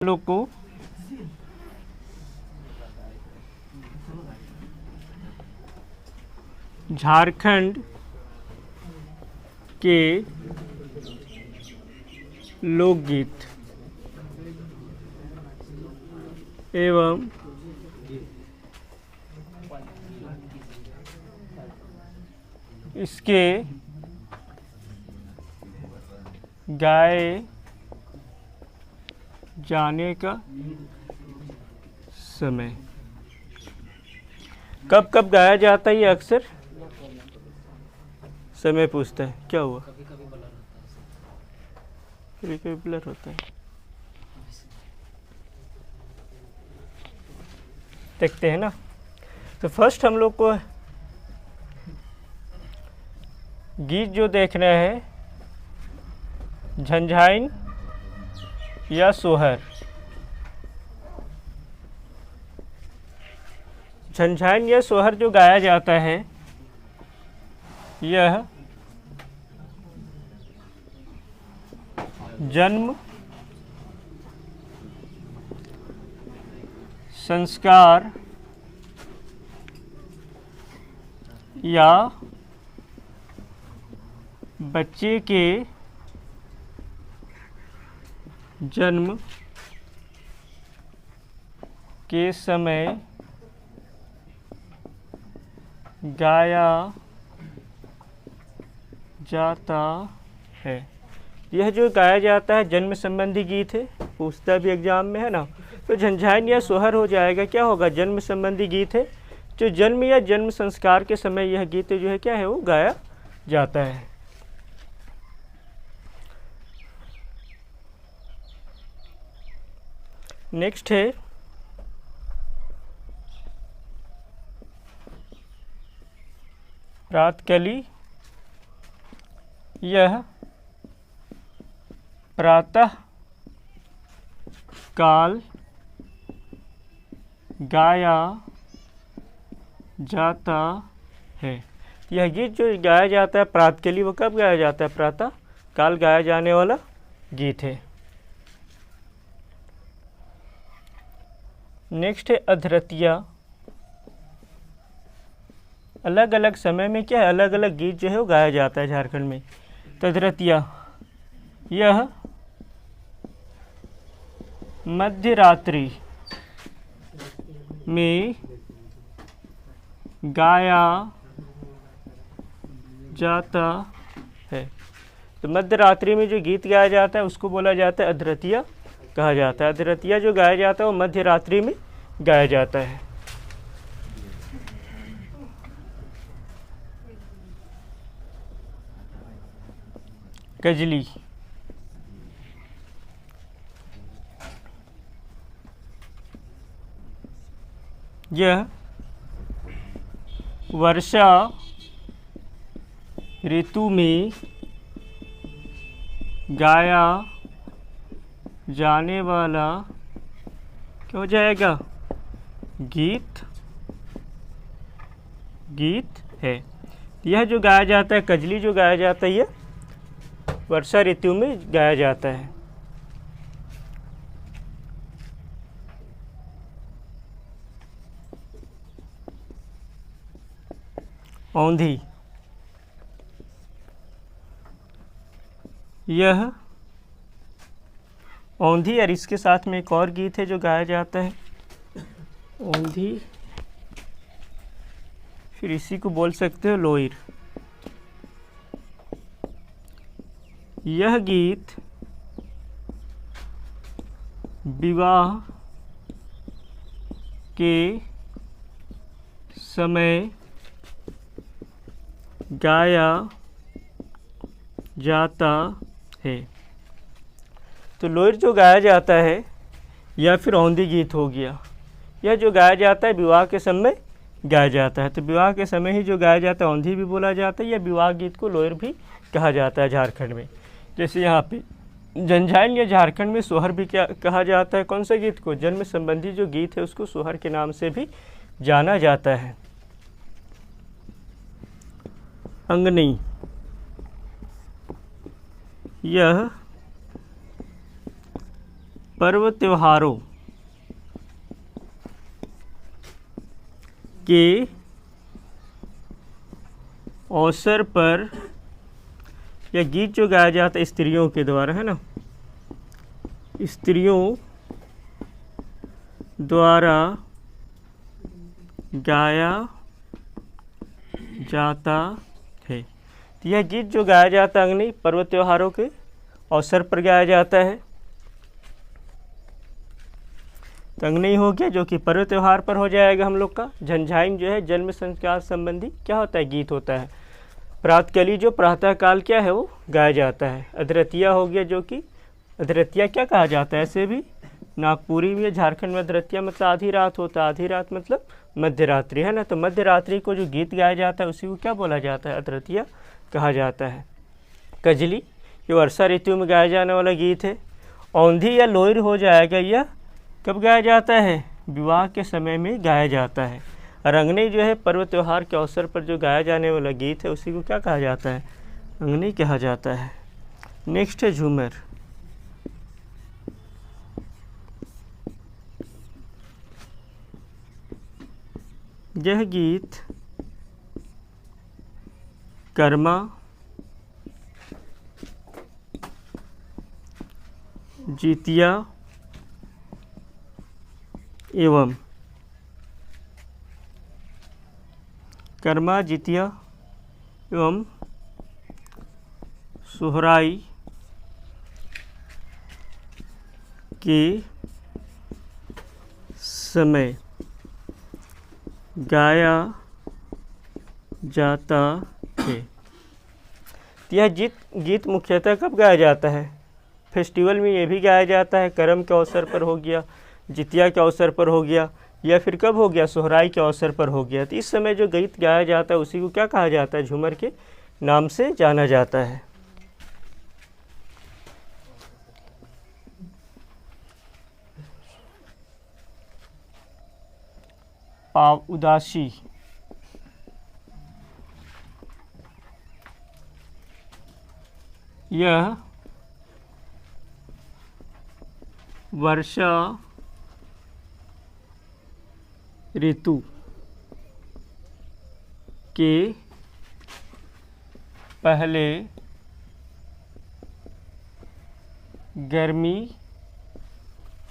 लोग को झारखंड के लोकगीत एवं इसके गाए जाने का समय कब कब गाया जाता है, ये अक्सर समय पूछता है। क्या हुआ? कभी कभी ब्लर होता है। देखते हैं ना। तो फर्स्ट हम लोग को गीत जो देखना है, झंझाइन या सोहर। झंझाइन या सोहर जो गाया जाता है, यह जन्म, संस्कार या बच्चे के जन्म के समय गाया जाता है। यह जो गाया जाता है जन्म संबंधी गीत है, पूछता भी एग्जाम में है ना। तो झंझाइन या सोहर हो जाएगा। क्या होगा? जन्म संबंधी गीत है, जो जन्म या जन्म संस्कार के समय यह गीत जो है क्या है, वो गाया जाता है। नेक्स्ट है प्रातःकली। यह प्रातः काल गाया जाता है। यह गीत जो गाया जाता है प्रातःकली, वो कब गाया जाता है? प्रातः काल गाया जाने वाला गीत है। नेक्स्ट है अधरतिया। अलग अलग समय में क्या है, अलग अलग गीत जो है वो गाया जाता है झारखंड में। तो अधरतिया यह मध्य रात्रि में गाया जाता है। तो मध्य रात्रि में जो गीत गाया जाता है उसको बोला जाता है अधरतिया कहा जाता है। अधरतिया जो गाया जाता है वो मध्य रात्रि में गाया जाता है। गजली यह वर्षा ऋतु में गाया जाने वाला क्या हो जाएगा? गीत है। यह जो गाया जाता है कजली जो गाया जाता है, यह वर्षा ऋतु में गाया जाता है। औंधी यह औंधी और इसके साथ में एक और गीत है जो गाया जाता है, औंधी। फिर इसी को बोल सकते हो लोईर। यह गीत विवाह के समय गाया जाता है। तो लोईर जो गाया जाता है या फिर औंधी गीत हो गया, यह जो गाया जाता है विवाह के समय गाया जाता है। तो विवाह के समय ही जो गाया जाता है औंधी भी बोला जाता है, या विवाह गीत को लोईर भी कहा जाता है झारखंड में। जैसे यहाँ पे झंझाइन या झारखंड में सोहर भी क्या कहा जाता है? कौन सा गीत को? जन्म संबंधी जो गीत है उसको सोहर के नाम से भी जाना जाता है। अंगनी यह पर्व त्योहारों के अवसर पर, यह गीत जो गाया जाता है स्त्रियों के द्वारा, है ना, स्त्रियों द्वारा गाया जाता है। तो यह गीत जो गाया जाता है अग्नि पर्व त्योहारों के अवसर पर गाया जाता है। तो अग्नि हो गया जो कि पर्व त्योहार पर हो जाएगा हम लोग का। झंझाइम जो है जन्म संस्कार संबंधी क्या होता है, गीत होता है। प्रातःकली जो प्रातःकाल क्या है वो गाया जाता है। अधरतिया हो गया जो कि अधरतिया क्या कहा जाता है, ऐसे भी नागपुरी में झारखंड में अधरतिया मतलब आधी रात होता है। आधी रात मतलब मध्य रात्रि, है ना। तो मध्य रात्रि को जो गीत गाया जाता है उसी को क्या बोला जाता है, अधरतिया कहा जाता है। कजली ये वर्षा ऋतु में गाया जाने वाला गीत है। औंधी या लोयर हो जाएगा, यह कब गाया जाता है, विवाह के समय में गाया जाता है। और अंगनी जो है पर्व त्योहार के अवसर पर जो गाया जाने वाला गीत है उसी को क्या कहा जाता है, अंगनी कहा जाता है। नेक्स्ट है झूमर। यह गीत कर्मा, जितिया एवं कर्मा, जितिया एवं सोहराई के समय गाया जाता है। यह गीत मुख्यतः कब गाया जाता है, फेस्टिवल में ये भी गाया जाता है। करम के अवसर पर हो गया, जितिया के अवसर पर हो गया, या फिर कब हो गया, सोहराई के अवसर पर हो गया। तो इस समय जो गीत गाया जाता है उसी को क्या कहा जाता है, झूमर के नाम से जाना जाता है। उदासी, यह वर्षा ऋतु के पहले गर्मी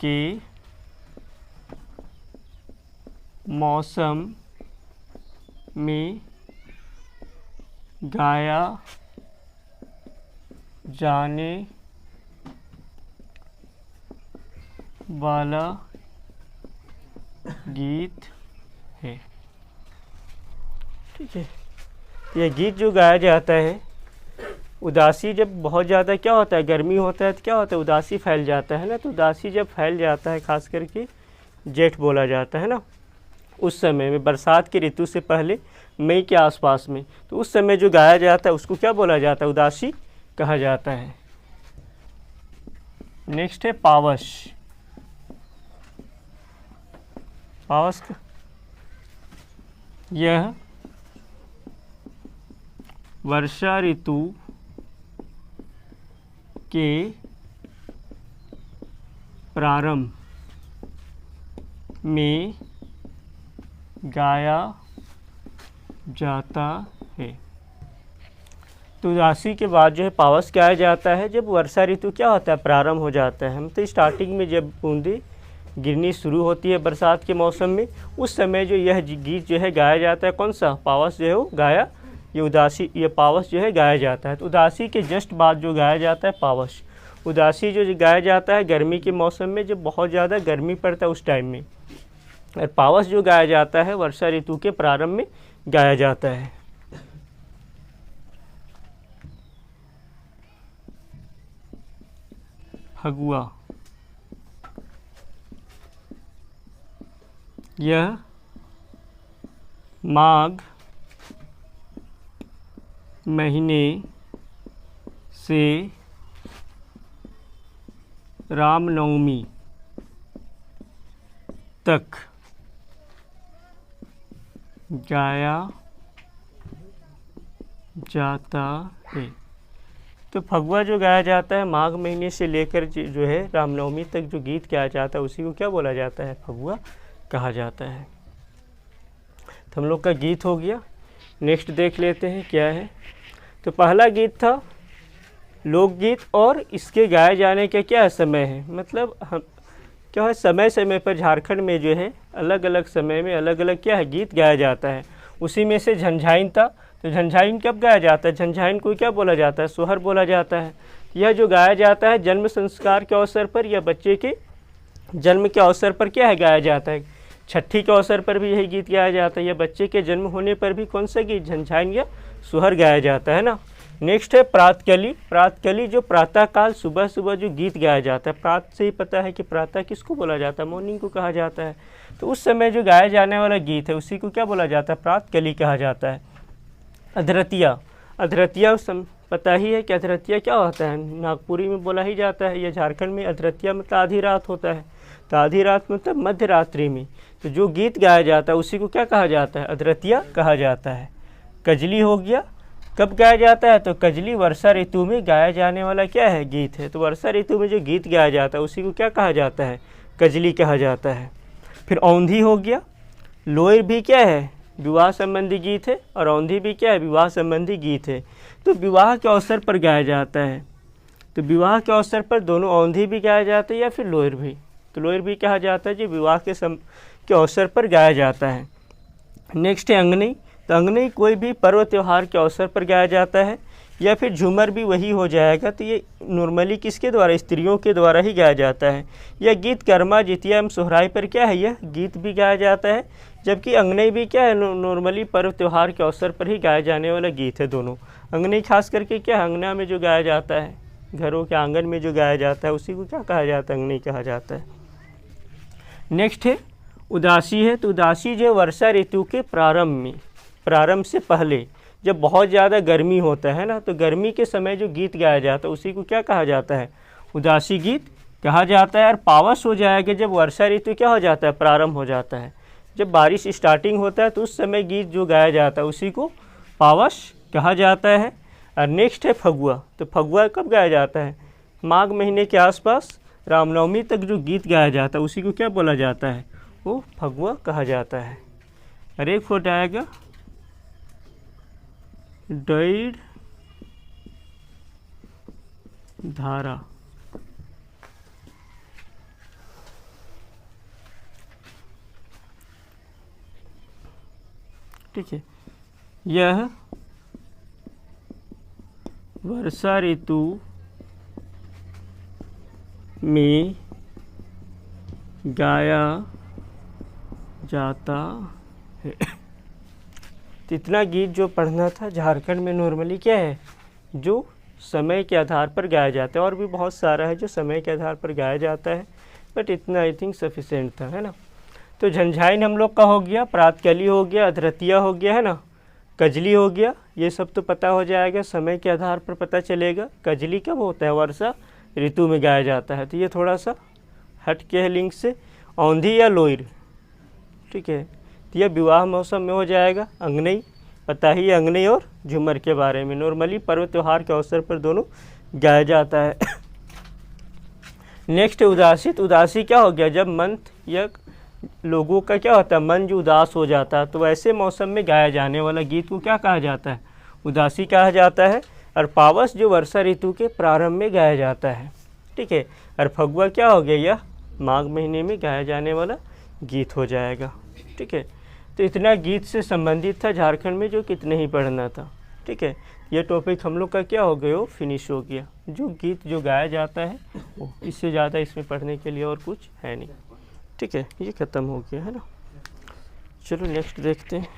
के मौसम में गाया जाने वाला गीत है। ठीक है, यह गीत जो गाया जाता है, उदासी जब बहुत ज़्यादा क्या होता है, गर्मी होता है तो क्या होता है, उदासी फैल जाता है ना। तो उदासी जब फैल जाता है, खास करके जेठ बोला जाता है ना, उस समय में बरसात की ऋतु से पहले मई के आसपास में, तो उस समय जो गाया जाता है उसको क्या बोला जाता है, उदासी कहा जाता है। नेक्स्ट है पावस। पावस यह वर्षा ऋतु के प्रारंभ में गाया जाता है। तो उदासी के बाद जो है पावस गाया जाता है जब वर्षा ऋतु क्या होता है, प्रारंभ हो जाता है। हम तो स्टार्टिंग में जब बूंदी गिरनी शुरू होती है बरसात के मौसम में, उस समय जो यह गीत जो है गाया जाता है, कौन सा, पावस जो है वो गाया, ये उदासी, ये पावस जो है गाया जाता है। तो उदासी के जस्ट बाद जो गाया जाता है पावस। उदासी जो गाया जाता है गर्मी के मौसम में, जब बहुत ज़्यादा गर्मी पड़ता है उस टाइम में। और पावस जो गाया जाता है वर्षा ऋतु के प्रारंभ में गाया जाता है। फगुआ, यह माघ महीने से रामनवमी तक गाया जाता है। तो फगुआ जो गाया जाता है माघ महीने से लेकर जो है रामनवमी तक जो गीत गाया जाता है उसी को क्या बोला जाता है, फगुआ कहा जाता है। तो हम लोग का गीत हो गया। नेक्स्ट देख लेते हैं क्या है। तो पहला गीत था लोकगीत और इसके गाए जाने का क्या समय है, मतलब हम क्या है समय समय पर झारखंड में जो है अलग अलग समय में अलग अलग क्या है गीत गाया जाता है। उसी में से झंझाइन था। तो झंझाइन कब गाया जाता है, झंझाइन को क्या बोला जाता है, सोहर बोला जाता है। यह जो गाया जाता है जन्म संस्कार के अवसर पर या बच्चे के जन्म के अवसर पर क्या है गाया जाता है। छठी के अवसर पर भी यही गीत गाया जाता है, या बच्चे के जन्म होने पर भी कौन सा गीत, झंझाइन या सोहर गाया जाता है ना। नेक्स्ट है प्रातकली। प्रातकली जो प्रातःकाल सुबह सुबह जो गीत गाया जाता है, प्रात से ही पता है कि प्रातः किसको बोला जाता है, मॉर्निंग को कहा जाता है। तो उस समय जो गाया जाने वाला गीत है उसी को क्या बोला जाता है, प्रातकली कहा जाता है। अधरतिया। अधरतिया पता ही है कि अधरतिया क्या होता है, नागपुरी में बोला ही जाता है, या झारखंड में अधरतिया मतलब आधी रात होता है। तो आधी रात मतलब मध्य रात्रि में तो जो गीत गाया जाता है उसी को क्या कहा जाता है, अधरतिया कहा जाता है। कजली हो गया। कब गाया जाता है, तो कजली वर्षा ऋतु में गाया जाने वाला क्या है, गीत है। तो वर्षा ऋतु में जो गीत गाया जाता है उसी को क्या कहा जाता है, कजली कहा जाता है। फिर औंधी हो गया। लोयर भी क्या है, विवाह संबंधी गीत है, और औंधी भी क्या है, विवाह संबंधी गीत है। तो विवाह के अवसर पर गाया जाता है। तो विवाह के अवसर पर दोनों औंधी भी गाया जाता है या फिर लोयर भी। तो लोयर भी कहा जाता है जो विवाह के अवसर पर गाया जाता है। नेक्स्ट है अंगनी। तो अंगनी कोई भी पर्व त्यौहार के अवसर पर गाया जाता है, या फिर झूमर भी वही हो जाएगा। तो ये नॉर्मली किसके द्वारा, स्त्रियों के द्वारा ही गाया जाता है। यह गीत कर्मा जितिया एवं सोहराई पर क्या है, यह गीत भी गाया जाता है। जबकि अंगनी भी क्या है, नॉर्मली पर्व त्यौहार के अवसर पर ही गाया जाने वाला गीत है दोनों। अंगनी खास करके क्या अंगना में जो गाया जाता है, घरों के आंगन में जो गाया जाता है उसी को क्या कहा जाता है, अंगनी कहा जाता है। नेक्स्ट है उदासी है। तो उदासी जो वर्षा ऋतु के प्रारंभ से पहले जब बहुत ज़्यादा गर्मी होता है ना, तो गर्मी के समय जो गीत गाया जाता है उसी को क्या कहा जाता है, उदासी गीत कहा जाता है। और पावस हो जाएगा जब वर्षा ऋतु क्या हो जाता है, प्रारंभ हो जाता है। जब बारिश स्टार्टिंग होता है तो उस समय गीत जो गाया जाता है उसी को पावस कहा जाता है। और नेक्स्ट है फगुआ। तो फगुआ कब गाया जाता है, माघ महीने के आसपास रामनवमी तक जो गीत गाया जाता है उसी को क्या बोला जाता है, वो फगुआ कहा जाता है। और एक फोट आएगा डाइड धारा। ठीक है, यह वर्षा ऋतु में गाया जाता है। तो इतना गीत जो पढ़ना था, झारखंड में नॉर्मली क्या है जो समय के आधार पर गाया जाता है, और भी बहुत सारा है जो समय के आधार पर गाया जाता है, बट इतना आई थिंक सफिशेंट था, है ना। तो झंझाइन हम लोग का हो गया, प्रातकली हो गया, अधरतिया हो गया, है ना, कजली हो गया। ये सब तो पता हो जाएगा, समय के आधार पर पता चलेगा। कजली कब होता है, वर्षा ऋतु में गाया जाता है। तो ये थोड़ा सा हट के है लिंक से। औंधी या लोयर, ठीक है, तो यह विवाह मौसम में हो जाएगा। अंगनई पता ही, अंगनई और झूमर के बारे में नॉर्मली पर्व त्यौहार के अवसर पर दोनों गाया जाता है। नेक्स्ट उदासी। तो उदासी क्या हो गया, जब मन या लोगों का क्या होता है, मन जो उदास हो जाता है, तो ऐसे मौसम में गाया जाने वाला गीत को क्या कहा जाता है, उदासी कहा जाता है। और पावस जो वर्षा ऋतु के प्रारंभ में गाया जाता है, ठीक है। और फगुआ क्या हो गया, यह माघ महीने में गाया जाने वाला गीत हो जाएगा, ठीक है। तो इतना गीत से संबंधित था झारखंड में जो कितने ही पढ़ना था, ठीक है। ये टॉपिक हम लोग का क्या हो गया, वो फिनिश हो गया। जो गीत जो गाया जाता है इससे ज़्यादा इसमें पढ़ने के लिए और कुछ है नहीं, ठीक है। ये ख़त्म हो गया, है ना। चलो नेक्स्ट देखते हैं।